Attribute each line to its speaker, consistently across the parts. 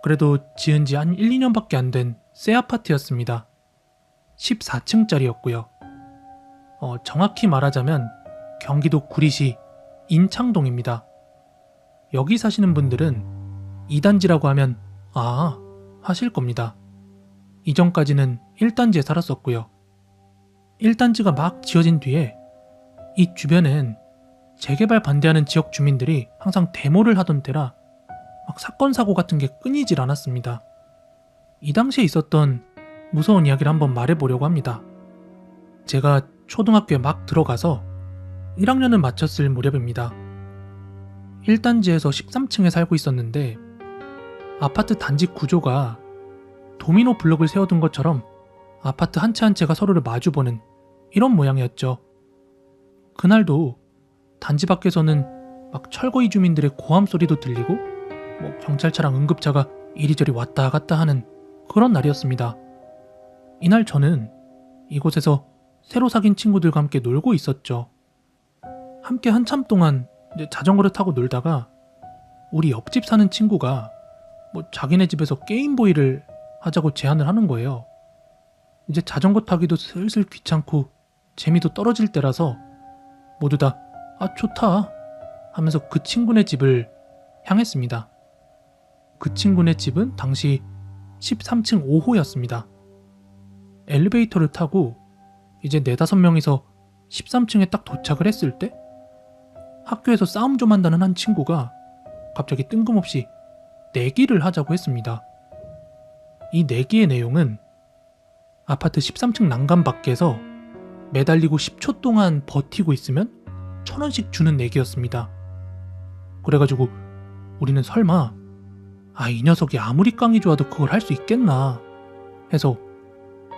Speaker 1: 그래도 지은 지 한 1, 2년밖에 안 된 새 아파트였습니다. 14층짜리였고요. 정확히 말하자면 경기도 구리시 인창동입니다. 여기 사시는 분들은 2단지라고 하면 아 하실 겁니다. 이전까지는 1단지에 살았었고요. 1단지가 막 지어진 뒤에 이 주변엔 재개발 반대하는 지역 주민들이 항상 데모를 하던 때라 막 사건 사고 같은 게 끊이질 않았습니다. 이 당시에 있었던 무서운 이야기를 한번 말해보려고 합니다. 제가 초등학교에 막 들어가서 1학년을 마쳤을 무렵입니다. 1단지에서 13층에 살고 있었는데 아파트 단지 구조가 도미노 블록을 세워둔 것처럼 아파트 한 채 한 채가 서로를 마주보는 이런 모양이었죠. 그날도 단지 밖에서는 막 철거이 주민들의 고함 소리도 들리고 경찰차랑 응급차가 이리저리 왔다 갔다 하는 그런 날이었습니다. 이날 저는 이곳에서 새로 사귄 친구들과 함께 놀고 있었죠. 함께 한참 동안 자전거를 타고 놀다가 우리 옆집 사는 친구가 자기네 집에서 게임보이를 하자고 제안을 하는 거예요. 이제 자전거 타기도 슬슬 귀찮고 재미도 떨어질 때라서 모두 다 좋다 하면서 그 친구네 집을 향했습니다. 그 친구네 집은 당시 13층 5호였습니다. 엘리베이터를 타고 이제 4-5명이서 13층에 딱 도착을 했을 때 학교에서 싸움 좀 한다는 한 친구가 갑자기 뜬금없이 내기를 하자고 했습니다. 이 내기의 내용은 아파트 13층 난간 밖에서 매달리고 10초 동안 버티고 있으면 1,000원씩 주는 내기였습니다. 그래가지고 우리는 설마 이 녀석이 아무리 깡이 좋아도 그걸 할 수 있겠나 해서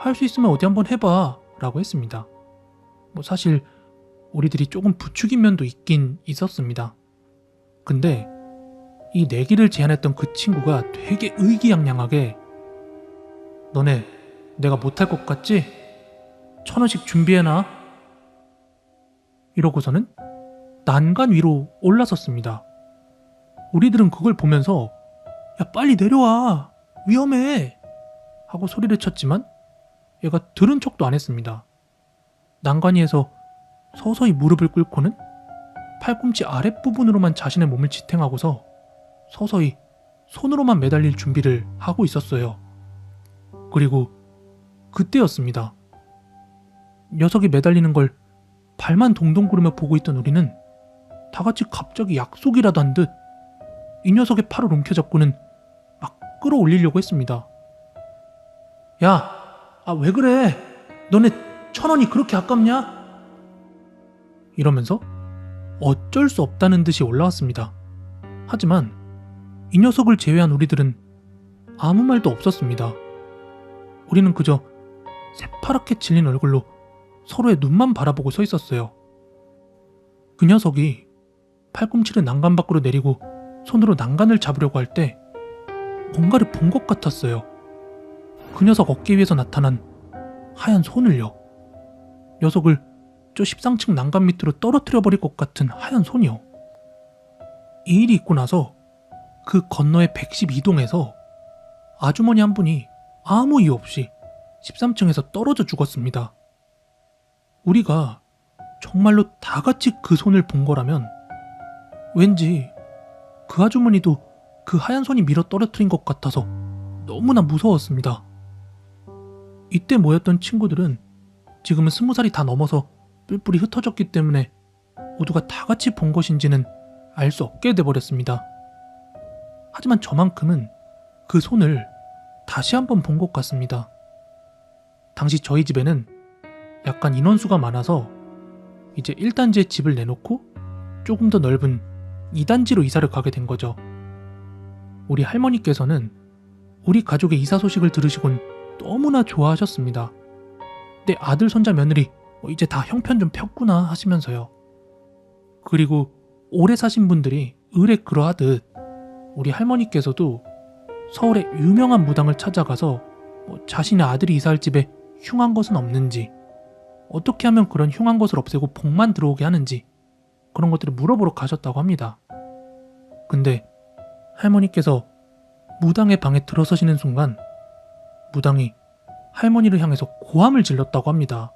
Speaker 1: 할 수 있으면 어디 한번 해봐 라고 했습니다. 사실 우리들이 조금 부추긴 면도 있긴 있었습니다. 근데 이 내기를 제안했던 그 친구가 되게 의기양양하게 너네 내가 못할 것 같지? 1,000원씩 준비해놔 이러고서는 난간 위로 올라섰습니다. 우리들은 그걸 보면서 야 빨리 내려와 위험해 하고 소리를 쳤지만 얘가 들은 척도 안 했습니다. 난간 위에서 서서히 무릎을 꿇고는 팔꿈치 아랫부분으로만 자신의 몸을 지탱하고서 서서히 손으로만 매달릴 준비를 하고 있었어요. 그리고 그때였습니다. 녀석이 매달리는 걸 발만 동동 구르며 보고 있던 우리는 다같이 갑자기 약속이라도 한 듯 이 녀석의 팔을 움켜잡고는 막 끌어올리려고 했습니다. 야, 왜 그래? 너네 1,000원이 그렇게 아깝냐? 이러면서 어쩔 수 없다는 듯이 올라왔습니다. 하지만 이 녀석을 제외한 우리들은 아무 말도 없었습니다. 우리는 그저 새파랗게 질린 얼굴로 서로의 눈만 바라보고 서 있었어요. 그 녀석이 팔꿈치를 난간 밖으로 내리고 손으로 난간을 잡으려고 할 때 뭔가를 본 것 같았어요. 그 녀석 어깨 위에서 나타난 하얀 손을요. 녀석을 저 13층 난간 밑으로 떨어뜨려 버릴 것 같은 하얀 손이요. 이 일이 있고 나서 그 건너의 112동에서 아주머니 한 분이 아무 이유 없이 13층에서 떨어져 죽었습니다. 우리가 정말로 다 같이 그 손을 본 거라면 왠지 그 아주머니도 그 하얀 손이 밀어 떨어뜨린 것 같아서 너무나 무서웠습니다. 이때 모였던 친구들은 지금은 20살이 다 넘어서 뿔뿔이 흩어졌기 때문에 모두가 다 같이 본 것인지는 알 수 없게 돼버렸습니다. 하지만 저만큼은 그 손을 다시 한번 본 것 같습니다. 당시 저희 집에는 약간 인원수가 많아서 이제 1단지에 집을 내놓고 조금 더 넓은 2단지로 이사를 가게 된 거죠. 우리 할머니께서는 우리 가족의 이사 소식을 들으시곤 너무나 좋아하셨습니다. 내 아들, 손자, 며느리 이제 다 형편 좀 폈구나 하시면서요. 그리고 오래 사신 분들이 을에 그러하듯 우리 할머니께서도 서울의 유명한 무당을 찾아가서 자신의 아들이 이사할 집에 흉한 것은 없는지, 어떻게 하면 그런 흉한 것을 없애고 복만 들어오게 하는지 그런 것들을 물어보러 가셨다고 합니다. 근데 할머니께서 무당의 방에 들어서시는 순간 무당이 할머니를 향해서 고함을 질렀다고 합니다.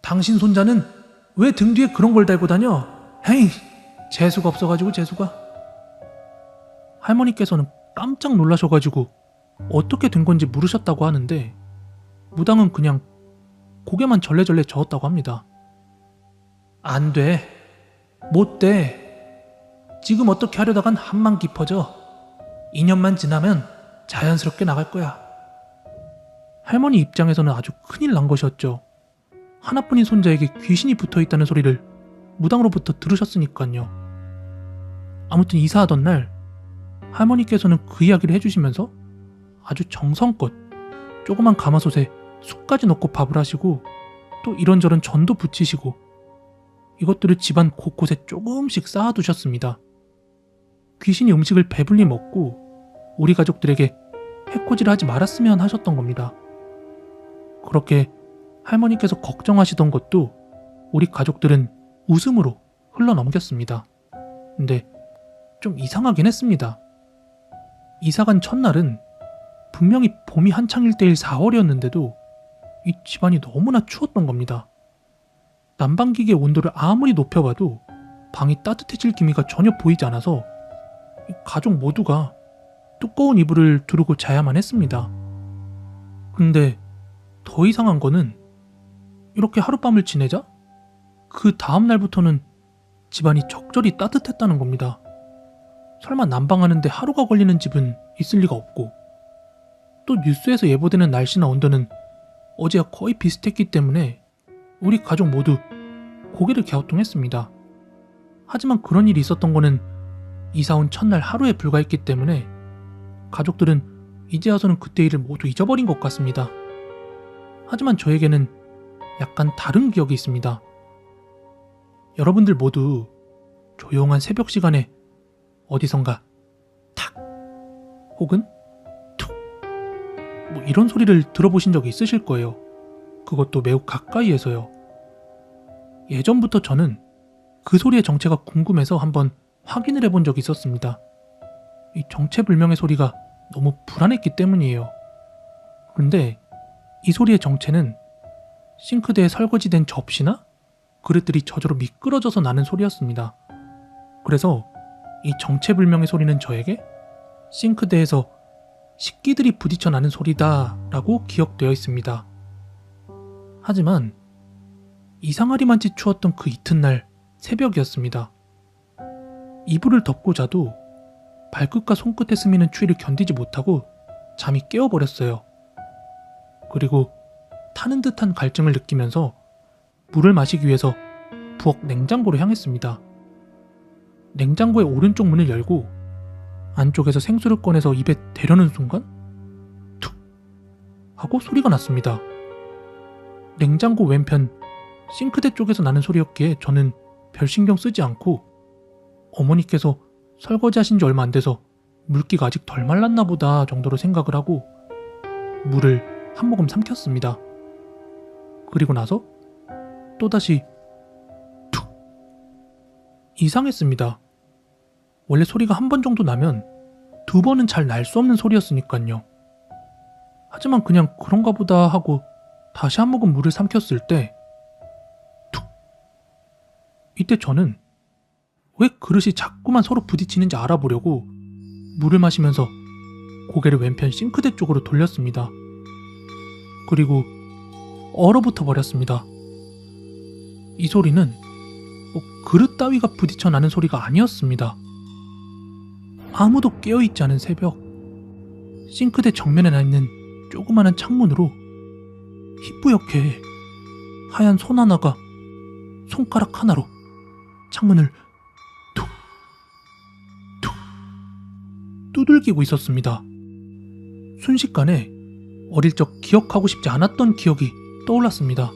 Speaker 1: 당신 손자는 왜 등 뒤에 그런 걸 달고 다녀? 헤이, 재수가 없어가지고 재수가. 할머니께서는 깜짝 놀라셔가지고 어떻게 된 건지 물으셨다고 하는데 무당은 그냥 고개만 절레절레 저었다고 합니다. 안 돼. 못 돼. 지금 어떻게 하려다간 한만 깊어져. 2년만 지나면 자연스럽게 나갈 거야. 할머니 입장에서는 아주 큰일 난 것이었죠. 하나뿐인 손자에게 귀신이 붙어있다는 소리를 무당으로부터 들으셨으니까요. 아무튼 이사하던 날 할머니께서는 그 이야기를 해주시면서 아주 정성껏 조그만 가마솥에 쑥까지 넣고 밥을 하시고 또 이런저런 전도 부치시고 이것들을 집안 곳곳에 조금씩 쌓아두셨습니다. 귀신이 음식을 배불리 먹고 우리 가족들에게 해코지를 하지 말았으면 하셨던 겁니다. 그렇게 할머니께서 걱정하시던 것도 우리 가족들은 웃음으로 흘러넘겼습니다. 근데 좀 이상하긴 했습니다. 이사간 첫날은 분명히 봄이 한창일 때일 4월이었는데도 이 집안이 너무나 추웠던 겁니다. 난방기계 온도를 아무리 높여봐도 방이 따뜻해질 기미가 전혀 보이지 않아서 가족 모두가 두꺼운 이불을 두르고 자야만 했습니다. 근데 더 이상한 거는 이렇게 하룻밤을 지내자 그 다음 날부터는 집안이 적절히 따뜻했다는 겁니다. 설마 난방하는데 하루가 걸리는 집은 있을 리가 없고 또 뉴스에서 예보되는 날씨나 온도는 어제와 거의 비슷했기 때문에 우리 가족 모두 고개를 갸우뚱했습니다. 하지만 그런 일이 있었던 거는 이사 온 첫날 하루에 불과했기 때문에 가족들은 이제 와서는 그때 일을 모두 잊어버린 것 같습니다. 하지만 저에게는 약간 다른 기억이 있습니다. 여러분들 모두 조용한 새벽 시간에 어디선가 탁 혹은 툭 뭐 이런 소리를 들어보신 적이 있으실 거예요. 그것도 매우 가까이에서요. 예전부터 저는 그 소리의 정체가 궁금해서 한번 확인을 해본 적이 있었습니다. 이 정체불명의 소리가 너무 불안했기 때문이에요. 근데 이 소리의 정체는 싱크대에 설거지된 접시나 그릇들이 저절로 미끄러져서 나는 소리였습니다. 그래서 이 정체불명의 소리는 저에게 싱크대에서 식기들이 부딪혀 나는 소리다 라고 기억되어 있습니다. 하지만 이상하리만치 추웠던 그 이튿날 새벽이었습니다. 이불을 덮고 자도 발끝과 손끝에 스미는 추위를 견디지 못하고 잠이 깨어버렸어요. 그리고 타는 듯한 갈증을 느끼면서 물을 마시기 위해서 부엌 냉장고로 향했습니다. 냉장고의 오른쪽 문을 열고 안쪽에서 생수를 꺼내서 입에 대려는 순간 툭 하고 소리가 났습니다. 냉장고 왼편 싱크대 쪽에서 나는 소리였기에 저는 별 신경 쓰지 않고 어머니께서 설거지하신 지 얼마 안 돼서 물기가 아직 덜 말랐나 보다 정도로 생각을 하고 물을 한 모금 삼켰습니다. 그리고 나서 또다시 툭! 이상했습니다. 원래 소리가 한 번 정도 나면 두 번은 잘 날 수 없는 소리였으니까요. 하지만 그냥 그런가 보다 하고 다시 한 모금 물을 삼켰을 때 툭! 이때 저는 왜 그릇이 자꾸만 서로 부딪히는지 알아보려고 물을 마시면서 고개를 왼편 싱크대 쪽으로 돌렸습니다. 그리고 얼어붙어 버렸습니다. 이 소리는 그릇 따위가 부딪혀 나는 소리가 아니었습니다. 아무도 깨어있지 않은 새벽, 싱크대 정면에 나 있는 조그마한 창문으로 희뿌옇게 하얀 손 하나가 손가락 하나로 창문을 툭, 툭 두들기고 있었습니다. 순식간에 어릴 적 기억하고 싶지 않았던 기억이 떠올랐습니다.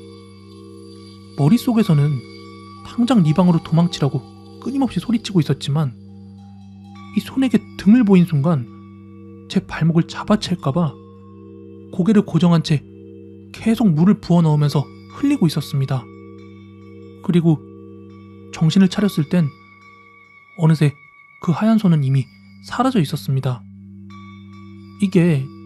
Speaker 1: 머릿속에서는 당장 네 방으로 도망치라고 끊임없이 소리치고 있었지만 이 손에게 등을 보인 순간 제 발목을 잡아챌까봐 고개를 고정한 채 계속 물을 부어 넣으면서 흘리고 있었습니다. 그리고 정신을 차렸을 땐 어느새 그 하얀 손은 이미 사라져 있었습니다. 이게